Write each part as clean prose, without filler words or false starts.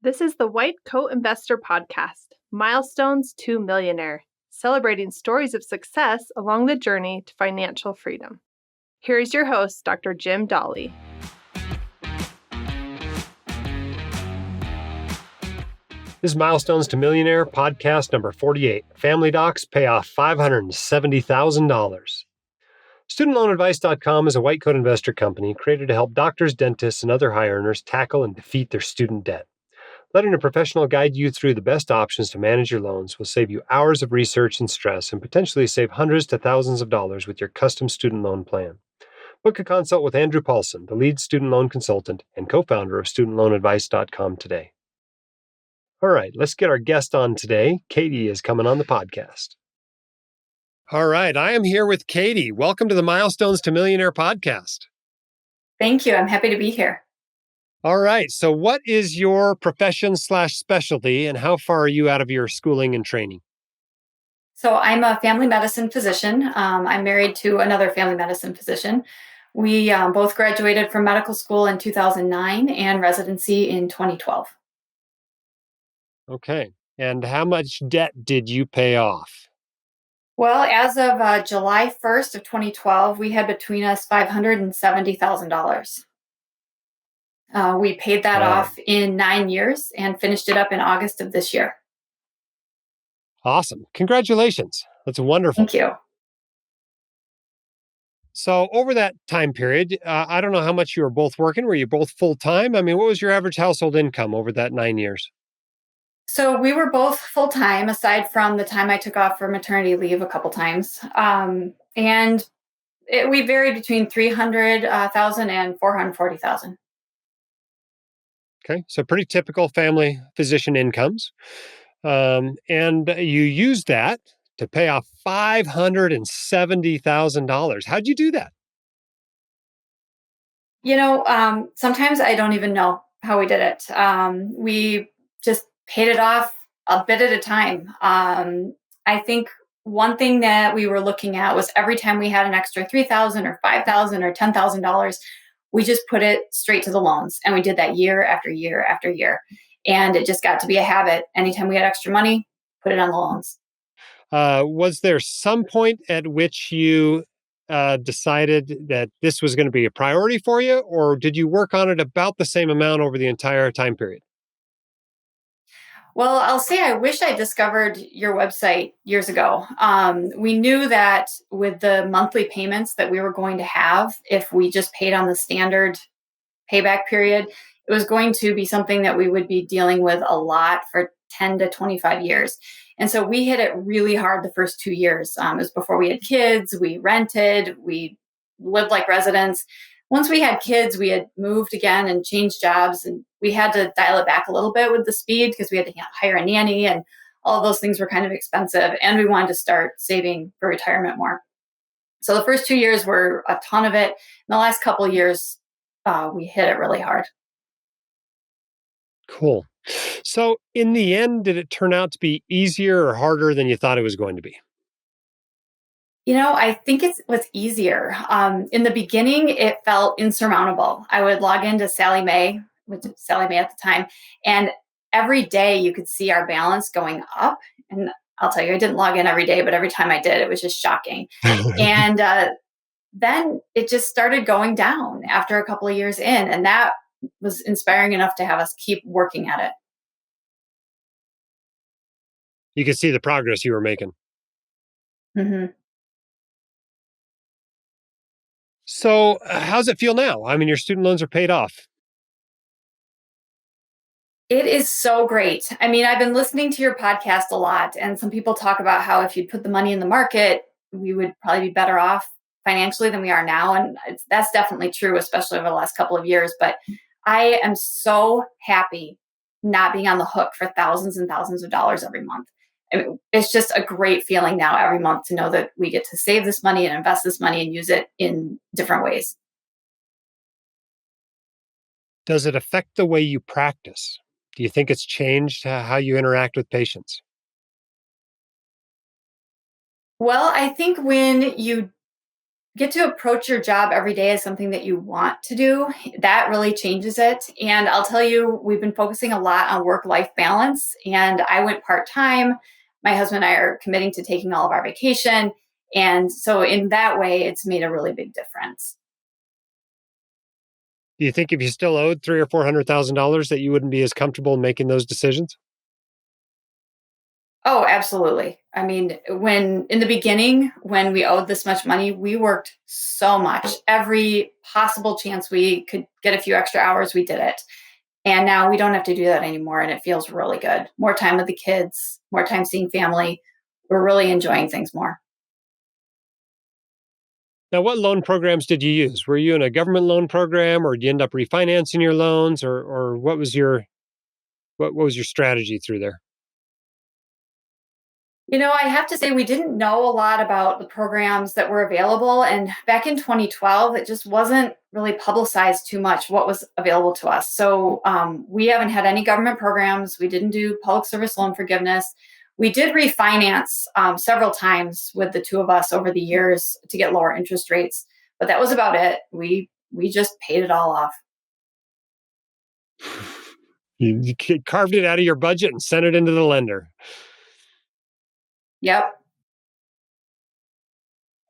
This is the White Coat Investor Podcast, Milestones to Millionaire, celebrating stories of success along the journey to financial freedom. Here is your host, Dr. Jim Dolly. This is Milestones to Millionaire podcast number 48. Family docs pay off $570,000. StudentLoanAdvice.com is a white coat investor company created to help doctors, dentists, and other high earners tackle and defeat their student debt. Letting a professional guide you through the best options to manage your loans will save you hours of research and stress and potentially save hundreds to thousands of dollars with your custom student loan plan. Book a consult with Andrew Paulson, the lead student loan consultant and co-founder of StudentLoanAdvice.com today. All right, let's get our guest on today. Katie is coming on the podcast. All right, I am here with Katie. Welcome to the Milestones to Millionaire podcast. Thank you. I'm happy to be here. All right, so what is your profession/specialty and how far are you out of your schooling and training? So I'm a family medicine physician. I'm married to another family medicine physician. We both graduated from medical school in 2009 and residency in 2012. Okay, and how much debt did you pay off? Well, as of July 1st of 2012, we had between us $570,000. We paid that off in 9 years and finished it up in August of this year. Awesome. Congratulations. That's wonderful. Thank you. So over that time period, I don't know how much you were both working. Were you both full-time? I mean, what was your average household income over that 9 years? So we were both full-time, aside from the time I took off for maternity leave a couple times. We varied between $300,000 and $440,000. Okay, so pretty typical family physician incomes. And you used that to pay off $570,000. How'd you do that? Sometimes I don't even know how we did it. We just paid it off a bit at a time. I think one thing that we were looking at was every time we had an extra $3,000 or $5,000 or $10,000, we just put it straight to the loans. And we did that year after year after year. And it just got to be a habit. Anytime we had extra money, put it on the loans. Was there some point at which you decided that this was going to be a priority for you, or did you work on it about the same amount over the entire time period? Well, I'll say I wish I discovered your website years ago. We knew that with the monthly payments that we were going to have, if we just paid on the standard payback period, it was going to be something that we would be dealing with a lot for 10 to 25 years. And so we hit it really hard the first 2 years. It was before we had kids, we rented, we lived like residents. Once we had kids, we had moved again and changed jobs, and we had to dial it back a little bit with the speed because we had to hire a nanny, and all of those things were kind of expensive, and we wanted to start saving for retirement more. So the first 2 years were a ton of it. In the last couple of years, we hit it really hard. Cool. So in the end, did it turn out to be easier or harder than you thought it was going to be? I think it was easier. In the beginning, it felt insurmountable. I would log into Sally Mae, which is Sally Mae at the time, and every day you could see our balance going up. And I'll tell you, I didn't log in every day, but every time I did, it was just shocking. And then it just started going down after a couple of years in, and that was inspiring enough to have us keep working at it. You could see the progress you were making. Mm-hmm. So how's it feel now? I mean, your student loans are paid off. It is so great. I mean, I've been listening to your podcast a lot, and some people talk about how if you'd put the money in the market, we would probably be better off financially than we are now. And that's definitely true, especially over the last couple of years. But I am so happy not being on the hook for thousands and thousands of dollars every month. I mean, it's just a great feeling now every month to know that we get to save this money and invest this money and use it in different ways. Does it affect the way you practice? Do you think it's changed how you interact with patients? Well, I think when you get to approach your job every day as something that you want to do, that really changes it. And I'll tell you, we've been focusing a lot on work life balance. And I went part time. My husband and I are committing to taking all of our vacation. And so, in that way, it's made a really big difference. Do you think if you still owed three or $400,000 that you wouldn't be as comfortable in making those decisions? Oh, absolutely. I mean, when in the beginning, when we owed this much money, we worked so much. Every possible chance we could get a few extra hours, we did it. And now we don't have to do that anymore. And it feels really good. More time with the kids, more time seeing family. We're really enjoying things more. Now, what loan programs did you use? Were you in a government loan program, or did you end up refinancing your loans, or what was your strategy through there? I have to say, we didn't know a lot about the programs that were available. And back in 2012, it just wasn't really publicized too much what was available to us. So we haven't had any government programs. We didn't do public service loan forgiveness. We did refinance several times with the two of us over the years to get lower interest rates, but that was about it. We just paid it all off. You carved it out of your budget and sent it into the lender. Yep.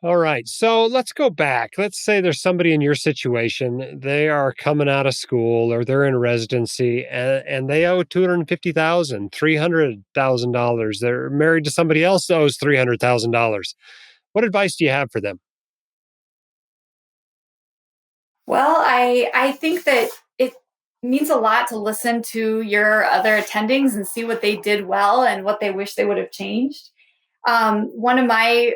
All right. So let's go back. Let's say there's somebody in your situation. They are coming out of school or they're in residency and they owe $250,000, $300,000. They're married to somebody else that owes $300,000. What advice do you have for them? Well, I think that it means a lot to listen to your other attendings and see what they did well and what they wish they would have changed. One of my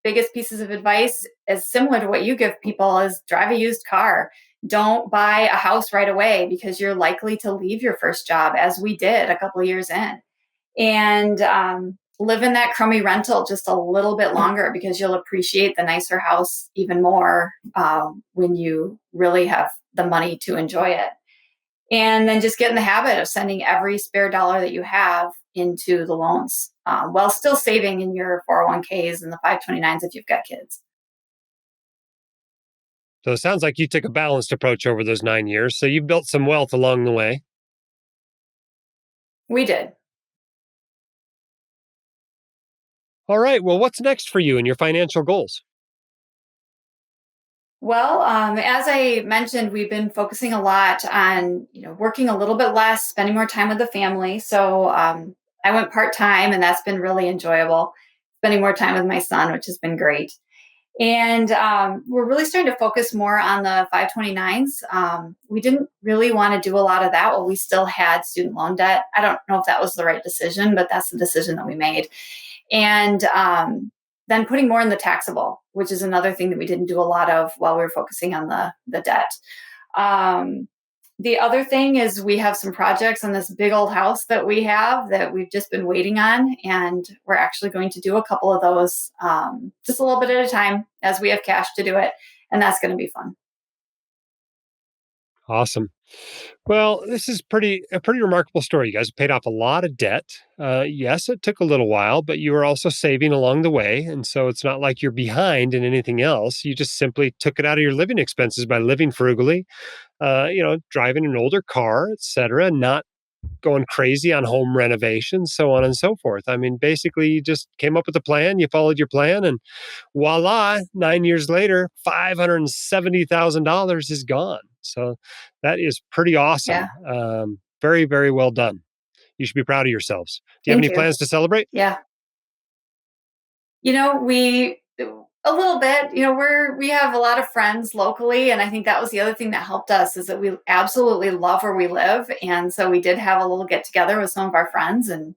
biggest pieces of advice is similar to what you give people is drive a used car. Don't buy a house right away because you're likely to leave your first job, as we did a couple of years in, and live in that crummy rental just a little bit longer because you'll appreciate the nicer house even more when you really have the money to enjoy it. And then just get in the habit of sending every spare dollar that you have into the loans while still saving in your 401ks and the 529s if you've got kids. So it sounds like you took a balanced approach over those 9 years. So you've built some wealth along the way. We did. All right. Well, what's next for you and your financial goals? Well, as I mentioned, we've been focusing a lot on working a little bit less, spending more time with the family. So I went part time, and that's been really enjoyable. Spending more time with my son, which has been great. And we're really starting to focus more on the 529s. We didn't really want to do a lot of that while we still had student loan debt. I don't know if that was the right decision, but that's the decision that we made. And then putting more in the taxable, which is another thing that we didn't do a lot of while we were focusing on the debt. Um, the other thing is we have some projects on this big old house that we have that we've just been waiting on, and we're actually going to do a couple of those just a little bit at a time as we have cash to do it, and that's going to be fun. Awesome. Well, this is a pretty remarkable story. You guys paid off a lot of debt. Yes, it took a little while, but you were also saving along the way, and so it's not like you're behind in anything else. You just simply took it out of your living expenses by living frugally. Driving an older car, etc., not going crazy on home renovations, so on and so forth. I mean, basically, you just came up with a plan, you followed your plan, and voila, 9 years later, $570,000 is gone. So that is pretty awesome. Yeah, Very, very well done. You should be proud of yourselves. Do you have thank any you. plans to celebrate? Yeah. We a little bit, we have a lot of friends locally, and I think that was the other thing that helped us is that we absolutely love where we live, and so we did have a little get together with some of our friends, and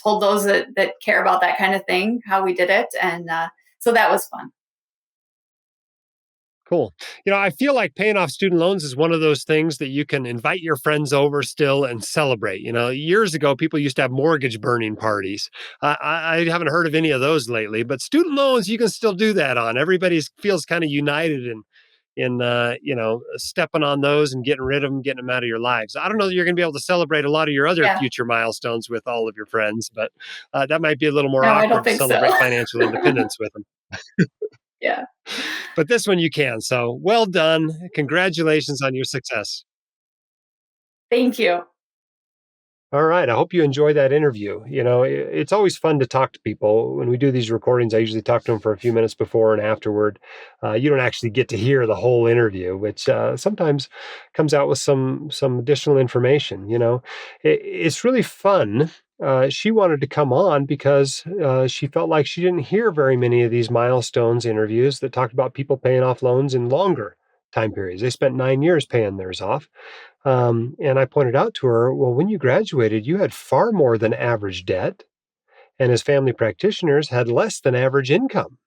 told those that care about that kind of thing how we did it, and so that was fun. Cool. I feel like paying off student loans is one of those things that you can invite your friends over still and celebrate. Years ago, people used to have mortgage burning parties. I haven't heard of any of those lately, but student loans, you can still do that on. Everybody feels kind of united in stepping on those and getting rid of them, getting them out of your lives. I don't know that you're going to be able to celebrate a lot of your other Yeah, future milestones with all of your friends, but that might be a little more no, I don't awkward to think so. celebrate financial independence with them. Yeah. But this one you can. So well done. Congratulations on your success. Thank you. All right. I hope you enjoyed that interview. It's always fun to talk to people. When we do these recordings, I usually talk to them for a few minutes before and afterward. You don't actually get to hear the whole interview, which sometimes comes out with some additional information. It's really fun. She wanted to come on because she felt like she didn't hear very many of these milestones interviews that talked about people paying off loans in longer time periods. They spent 9 years paying theirs off. And I pointed out to her, well, when you graduated, you had far more than average debt, and as family practitioners, had less than average income.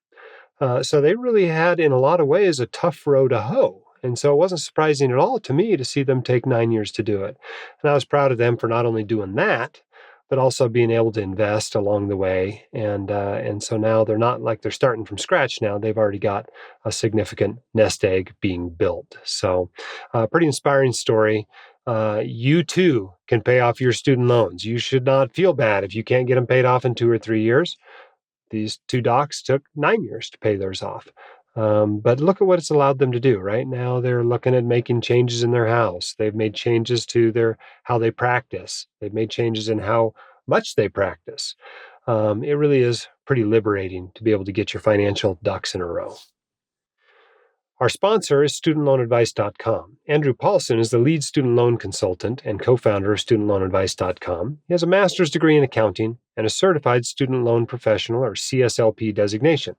So they really had, in a lot of ways, a tough row to hoe. And so it wasn't surprising at all to me to see them take 9 years to do it. And I was proud of them for not only doing that, but also being able to invest along the way. And so now they're not like they're starting from scratch now. They've already got a significant nest egg being built. So pretty inspiring story. You too can pay off your student loans. You should not feel bad if you can't get them paid off in 2 or 3 years. These two docs took 9 years to pay theirs off. But look at what it's allowed them to do. Right now, they're looking at making changes in their house. They've made changes to how they practice. They've made changes in how much they practice. It really is pretty liberating to be able to get your financial ducks in a row. Our sponsor is studentloanadvice.com. Andrew Paulson is the lead student loan consultant and co-founder of studentloanadvice.com. He has a master's degree in accounting and a certified student loan professional or CSLP designation.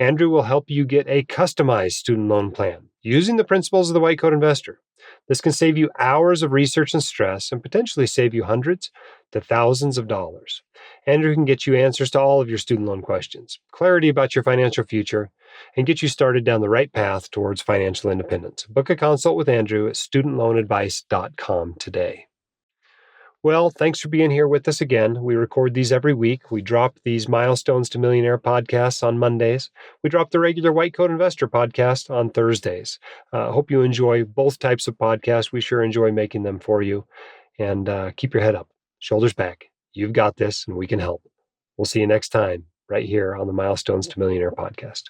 Andrew will help you get a customized student loan plan using the principles of the White Coat Investor. This can save you hours of research and stress and potentially save you hundreds to thousands of dollars. Andrew can get you answers to all of your student loan questions, clarity about your financial future, and get you started down the right path towards financial independence. Book a consult with Andrew at studentloanadvice.com today. Well, thanks for being here with us again. We record these every week. We drop these Milestones to Millionaire podcasts on Mondays. We drop the regular White Coat Investor podcast on Thursdays. Hope you enjoy both types of podcasts. We sure enjoy making them for you. And keep your head up, shoulders back. You've got this, and we can help. We'll see you next time right here on the Milestones to Millionaire podcast.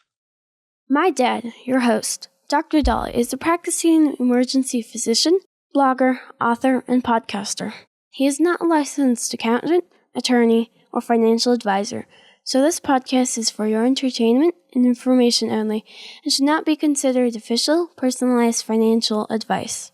My dad, your host, Dr. Dolly, is a practicing emergency physician, blogger, author, and podcaster. He is not a licensed accountant, attorney, or financial advisor, so this podcast is for your entertainment and information only and should not be considered official, personalized financial advice.